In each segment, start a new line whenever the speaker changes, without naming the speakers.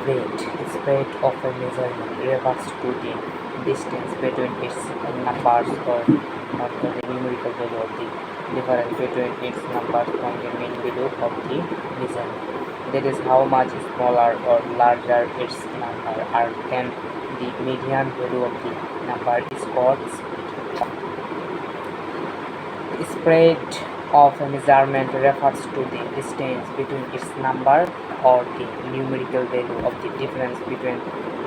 Spread of a measurement refers to the distance between its numbers or the numerical value of the difference between its numbers from the mean value of the measurement. That is how much smaller or larger its number are than the median value of the number is called spread of a measurement refers to the distance between its number or the numerical value of the difference between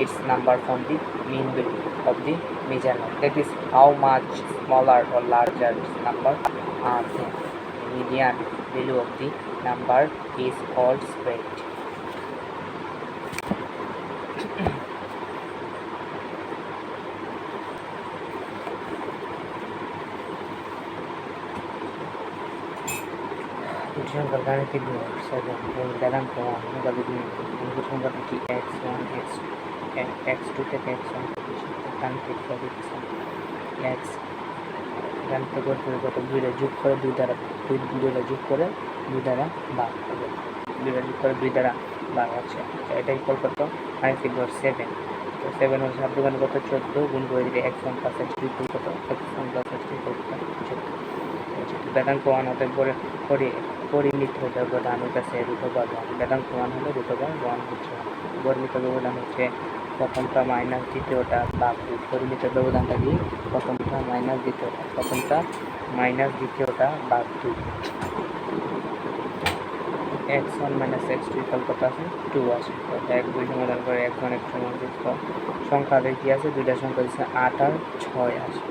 its number from the mean value of the measurement. That is how much smaller or larger its number are than the median value of the number is called spread. সংখ্যার গাণিতিক বিভাগ 7 বেদাঙ্ক 1 মোটামুটি অঙ্ক সংখ্যাটা কি x1 x2 থেকে x1 গাণিতিক x গাণিতিক কত দুইটা যোগ করে দুইটা যোগ করে 2 দ্বারা ভাগ হবে, দুইটা যোগ করে 2 দ্বারা ভাগ হচ্ছে। এটাই কল কত গাণিতিক বিভাগ 7। তো 7 হচ্ছে 7 দোকানে কত 14 গুণ করে দিলে x1 + x2 কত x1 + x2 কত 14। বেদাঙ্ক 1 হতে পরিমিত ব্যবধান হচ্ছে √1। বেদাঙ্ক 1 হলে √1 হচ্ছে পরিমিত ব্যবধান হচ্ছে প্রথমটা মাইনাস দ্বিতীয়টা ভাগ 2। পরিমিত ব্যবধানটা কি প্রথমটা মাইনাস দ্বিতীয়টা ভাগ 2। x1 - x2 কত আছে 2 আছে। তো 1 2 সমাধান করে x1 x সমান সংখ্যা কি আছে দুইটা সংখ্যা দিচ্ছে 8 আর 6 আছে।